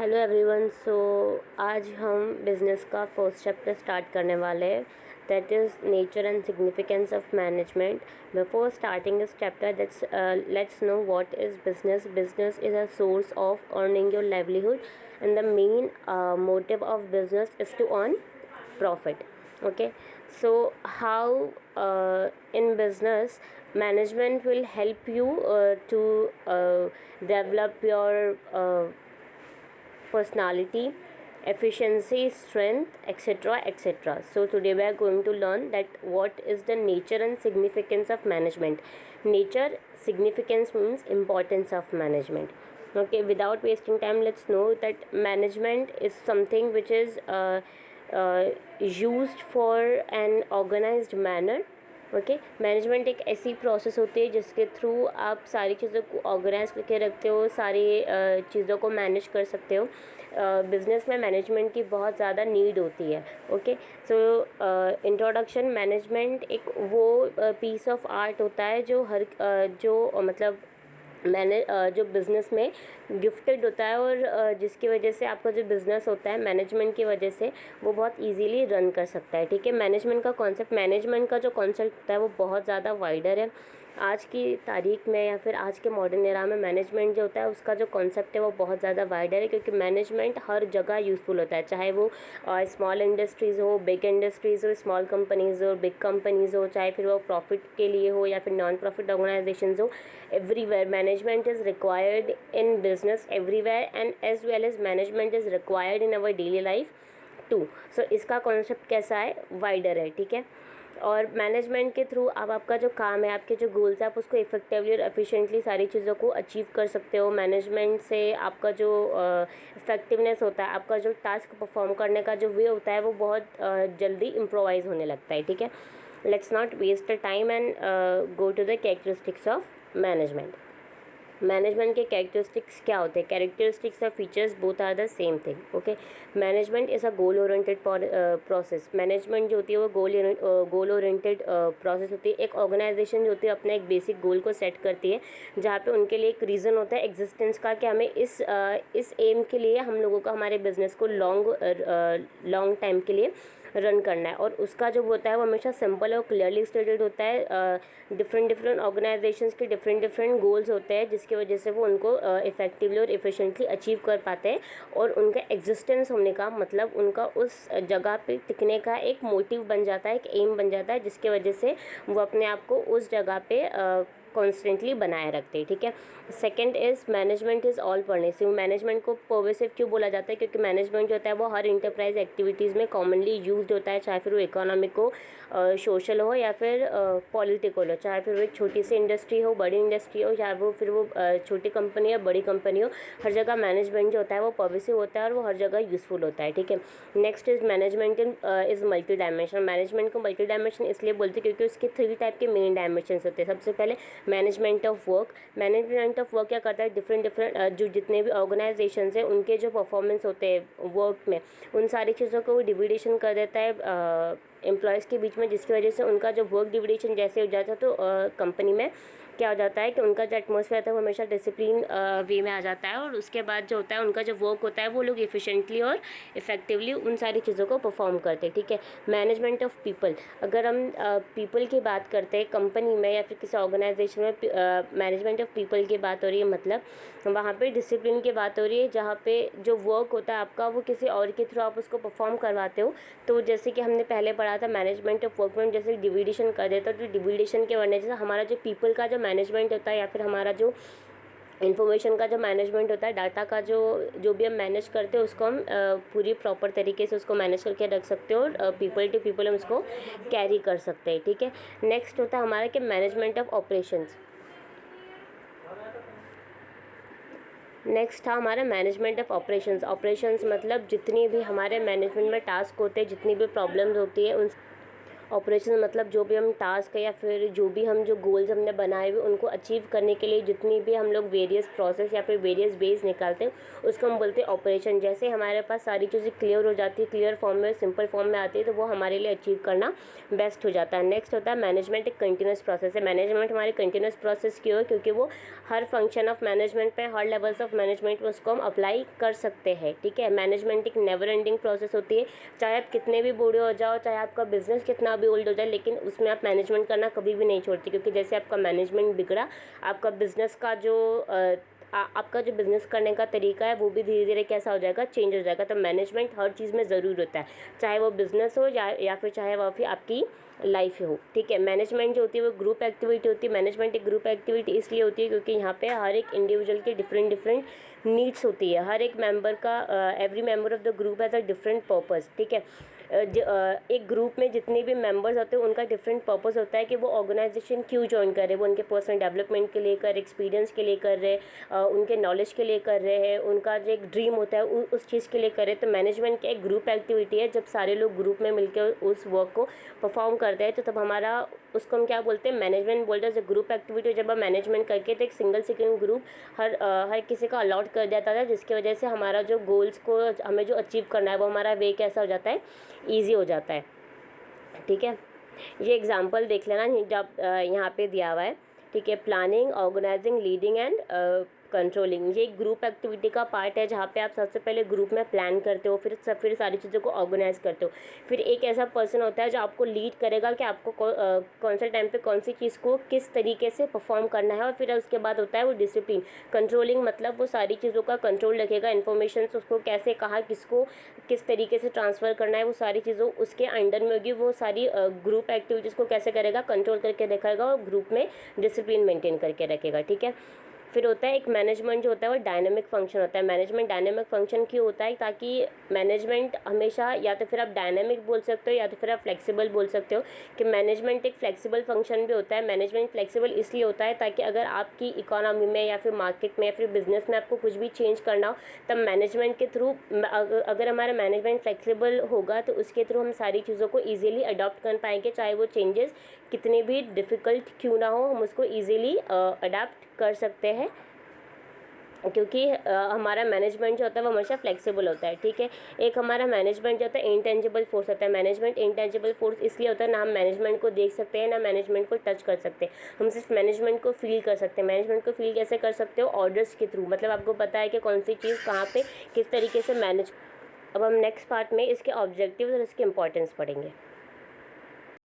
Hello everyone. आज हम business का फर्स्ट चैप्टर स्टार्ट करने वाले हैं, that is nature and significance of management. Before starting this chapter let's know what is business. Business is a source of earning your livelihood and the main motive of business is to earn profit. Okay, so how in business management will help you to develop your personality, efficiency, strength, etc., etc. So today we are going to learn that what is the nature and significance of management. Nature, significance means importance of management. Okay, without wasting time, let's know that management is something which is used for an organized manner. Okay, management एक ऐसी process होती है जिसके through आप सारी चीज़ों को organise करके रखते हो, सारी चीज़ों को मैनेज कर सकते हो। बिज़नेस में मैनेजमेंट की बहुत ज़्यादा नीड होती है। ओके, सो इंट्रोडक्शन, मैनेजमेंट एक वो पीस ऑफ आर्ट होता है जो जो मतलब जो बिज़नेस में गिफ्टेड होता है और जिसकी वजह से आपका जो बिज़नेस होता है मैनेजमेंट की वजह से वो बहुत इजीली रन कर सकता है। ठीक है, मैनेजमेंट का जो कॉन्सेप्ट होता है वो बहुत ज़्यादा वाइडर है। आज की तारीख में या फिर आज के मॉडर्न एरा में मैनेजमेंट जो होता है उसका जो कॉन्सेप्ट है वो बहुत ज़्यादा वाइडर है, क्योंकि मैनेजमेंट हर जगह यूज़फुल होता है, चाहे वो स्मॉल इंडस्ट्रीज़ हो, बिग इंडस्ट्रीज़ हो, स्मॉल कंपनीज़ हो, बिग कंपनीज़ हो, चाहे फिर वो प्रॉफिट के लिए हो या फिर नॉन प्रॉफिट ऑर्गेनाइजेशंस हो। Everywhere management is required in business everywhere, and as well as management is required in our daily life too. So इसका कॉन्सेप्ट कैसा है, वाइडर है। ठीक है, और मैनेजमेंट के थ्रू अब आपका जो काम है, आपके जो गोल्स है, आप उसको इफेक्टिवली और एफिशिएंटली सारी चीज़ों को अचीव कर सकते हो। मैनेजमेंट से आपका जो इफेक्टिवनेस होता है, आपका जो टास्क परफॉर्म करने का जो वे होता है वो बहुत जल्दी इम्प्रोवाइज होने लगता है। ठीक है, let's not waste the time and go to the characteristics of management. Management के कैरेक्टरिस्टिक्स क्या होते हैं? कैरेक्टरिस्टिक्स और features both are the same thing. Okay, management is a goal oriented process. Management जो होती है वो गोल ओरिएंटेड प्रोसेस होती है। एक ऑर्गेनाइजेशन जो होती है अपना एक बेसिक गोल को सेट करती है, जहाँ पे उनके लिए एक रीज़न होता है एग्जिस्टेंस का, कि हमें इस एम के लिए हम लोगों का हमारे बिजनेस को लॉन्ग टाइम के लिए रन करना है। और उसका जो होता है वो हमेशा सिंपल और क्लियरली स्टेटेड होता है। डिफरेंट ऑर्गेनाइजेशंस के डिफरेंट गोल्स होते हैं, जिसकी वजह से वो उनको इफेक्टिवली और इफिशिएंटली अचीव कर पाते हैं। और उनका एग्जिस्टेंस होने का मतलब उनका उस जगह पे टिकने का एक मोटिव बन जाता है, एक एम बन जाता है, जिसकी वजह से वो अपने आप को उस जगह पे कॉन्स्टेंटली बनाए रखते हैं। ठीक है, second is management is all pervasive. Management को परवेसिव क्यों बोला जाता है? क्योंकि मैनेजमेंट जो होता है वो हर इंटरप्राइज एक्टिविटीज़ में कॉमनली यूज्ड होता है, चाहे फिर वो इकोनॉमिक हो, सोशल हो या फिर पॉलिटिकल हो, चाहे फिर वो एक छोटी सी इंडस्ट्री हो, बड़ी इंडस्ट्री हो, चाहे वो फिर वो छोटी कंपनी या बड़ी कंपनी हो, हर जगह मैनेजमेंट जो होता है वो परवेसिव होता है और वो हर जगह यूज़फुल होता है। ठीक है, next is management is multi dimension. Management को मल्टी डायमेंशन इसलिए बोलते हैं क्योंकि उसके 3 टाइप के मेन डायमेंशन होते हैं। सबसे पहले management of work. Management of work क्या करता है? डिफरेंट जो जितने भी ऑर्गेनाइजेशंस हैं उनके जो परफॉर्मेंस होते हैं वर्क में, उन सारी चीज़ों को वो डिविडेशन कर देता है एम्प्लॉयज़ के बीच में, जिसकी वजह से उनका जो वर्क डिविडेशन जैसे हो जाता है तो कंपनी में क्या हो जाता है कि उनका जो एटमॉस्फेयर था वो हमेशा डिसिप्लिन वे में आ जाता है। और उसके बाद जो होता है उनका जो वर्क होता है वो लोग इफ़िशेंटली और इफेक्टिवली उन सारी चीज़ों को परफॉर्म करते हैं। ठीक है, मैनेजमेंट ऑफ पीपल। अगर हम पीपल की बात करते हैं कंपनी में या फिर किसी ऑर्गेनाइजेशन में, मैनेजमेंट ऑफ पीपल की बात हो रही है, मतलब वहाँ पे डिसिप्लिन की बात हो रही है, जहाँ पे जो वर्क होता है आपका वो किसी और के थ्रू आप उसको परफॉर्म करवाते हो। तो जैसे कि हमने पहले पढ़ा था मैनेजमेंट ऑफ वर्क में जैसे डिविडेशन कर देता है, तो डिविडेशन के वजह से हमारा जो पीपल का जो मैनेजमेंट होता है या फिर हमारा जो इन्फॉर्मेशन का जो मैनेजमेंट होता है, डाटा का जो भी हम मैनेज करते हैं उसको हम पूरी प्रॉपर तरीके से उसको मैनेज करके रख सकते हो और पीपल टू पीपल हम उसको कैरी कर सकते हैं। ठीक है, नेक्स्ट होता है हमारा कि मैनेजमेंट ऑफ ऑपरेशंस। नेक्स्ट था हमारा मैनेजमेंट ऑफ ऑपरेशंस। ऑपरेशंस मतलब जितनी भी हमारे मैनेजमेंट में टास्क होते हैं, जितनी भी प्रॉब्लम्स होती है ऑपरेशन मतलब जो भी हम टास्क है या फिर जो भी हम जो गोल्स हमने बनाए हुए उनको अचीव करने के लिए जितनी भी हम लोग वेरियस प्रोसेस या फिर वेरियस बेस निकालते हैं उसको हम बोलते हैं ऑपरेशन। जैसे हमारे पास सारी चीज़ें क्लियर हो जाती है, क्लियर फॉर्म में, सिंपल फॉर्म में आती है, तो वो हमारे लिए अचीव करना बेस्ट हो जाता है। नेक्स्ट होता है मैनेजमेंट एक कंटिन्यूस प्रोसेस है। मैनेजमेंट हमारे कंटिन्यूस प्रोसेस क्यों है? क्योंकि वो हर फंक्शन ऑफ मैनेजमेंट पे, हर लेवल्स ऑफ मैनेजमेंट में उसको हम अप्लाई कर सकते हैं। ठीक है, मैनेजमेंट एक नेवर एंडिंग प्रोसेस होती है। चाहे आप कितने भी बूढ़े हो जाओ, चाहे आपका बिजनेस कितना भी ओल्ड हो जाए, लेकिन उसमें आप मैनेजमेंट करना कभी भी नहीं छोड़ती, क्योंकि जैसे आपका मैनेजमेंट बिगड़ा, आपका बिजनेस का जो आपका जो बिज़नेस करने का तरीका है वो भी धीरे धीरे कैसा हो जाएगा, चेंज हो जाएगा। तो मैनेजमेंट हर चीज़ में ज़रूर होता है, चाहे वो बिज़नेस हो या फिर चाहे वो फिर आपकी लाइफ हो। ठीक है, मैनेजमेंट जो होती है वो ग्रुप एक्टिविटी होती है। मैनेजमेंट एक ग्रुप एक्टिविटी इसलिए होती है क्योंकि यहाँ पे हर एक इंडिविजुअल की डिफरेंट नीड्स होती है। हर एक मेंबर का every member of the group has a different purpose. ठीक है, एक ग्रुप में जितने भी मेंबर्स होते हैं उनका डिफरेंट पर्पस होता है कि वो ऑर्गेनाइजेशन क्यों ज्वाइन कर रहे हैं। वो उनके पर्सनल डेवलपमेंट के लिए कर, एक्सपीरियंस के लिए कर रहे हैं, उनके नॉलेज के लिए कर रहे हैं, उनका जो एक ड्रीम होता है उस चीज़ के लिए कर रहे हैं। तो मैनेजमेंट की एक ग्रुप एक्टिविटी है। जब सारे लोग ग्रुप में मिलकर उस वर्क को परफॉर्म करते हैं तो तब हमारा उसको हम क्या बोलते हैं, मैनेजमेंट बोलते हैं। जब ग्रुप एक्टिविटी जब हम मैनेजमेंट करके तो एक सिंगल सेकंड ग्रुप हर किसी का अलॉट कर देता था, जिसकी वजह से हमारा जो गोल्स को हमें जो अचीव करना है वो हमारा वे कैसा हो जाता है, ईजी हो जाता है। ठीक है, ये एग्जांपल देख लेना जब यहाँ पे दिया हुआ है। ठीक है, planning, organizing, leading and controlling, ये एक ग्रुप एक्टिविटी का पार्ट है जहाँ पे आप सबसे पहले ग्रुप में प्लान करते हो, फिर सारी चीज़ों को ऑर्गेनाइज करते हो। फिर एक ऐसा पर्सन होता है जो आपको लीड करेगा कि आपको कौन से टाइम पे कौन सी चीज़ को किस तरीके से परफॉर्म करना है। और फिर उसके बाद होता है वो डिसिप्लिन। कंट्रोलिंग मतलब वो सारी चीज़ों का कंट्रोल रखेगा, इन्फॉर्मेशन उसको कैसे कहाँ किसको किस तरीके से ट्रांसफ़र करना है, वो सारी चीज़ों उसके अंडर में होगी। वो सारी ग्रुप एक्टिविटीज़ को कैसे करेगा, कंट्रोल करके रखेगा और ग्रुप में डिसिप्लिन मेंटेन करके रखेगा। ठीक है, फिर होता है एक मैनेजमेंट जो होता है वो डायनेमिक फंक्शन होता है। मैनेजमेंट डायनेमिक फंक्शन क्यों होता है? ताकि मैनेजमेंट हमेशा, या तो फिर आप डायनेमिक बोल सकते हो या तो फिर आप फ्लेक्सिबल बोल सकते हो, कि मैनेजमेंट एक फ्लेक्सिबल फंक्शन भी होता है। मैनेजमेंट फ्लेक्सिबल इसलिए होता है ताकि अगर आपकी इकोनॉमी में या फिर मार्केट में या फिर बिजनेस में आपको कुछ भी चेंज करना हो, तब मैनेजमेंट के थ्रू, अगर हमारा मैनेजमेंट फ्लेक्सिबल होगा तो उसके थ्रू हम सारी चीज़ों को ईजिली अडॉप्ट कर पाएंगे। चाहे वो चेंजेस कितने भी डिफ़िकल्ट क्यों ना हो, हम उसको ईजिली अडॉप्ट कर सकते हैं, क्योंकि हमारा मैनेजमेंट जो होता है वो हमेशा फ्लेक्सिबल होता है। ठीक है, एक हमारा मैनेजमेंट जो होता है इंटेंजिबल फोर्स होता है। मैनेजमेंट इंटेंजिबल फोर्स इसलिए होता है, ना हम मैनेजमेंट को देख सकते हैं ना मैनेजमेंट को टच कर सकते हैं, हम सिर्फ मैनेजमेंट को फील कर सकते हैं। मैनेजमेंट को फील कैसे कर सकते हो? ऑर्डर्स के थ्रू, मतलब आपको पता है कि कौन सी चीज़ कहाँ पे किस तरीके से मैनेज। अब हम नेक्स्ट पार्ट में इसके ऑब्जेक्टिव्स और इसके इंपॉर्टेंस पढ़ेंगे।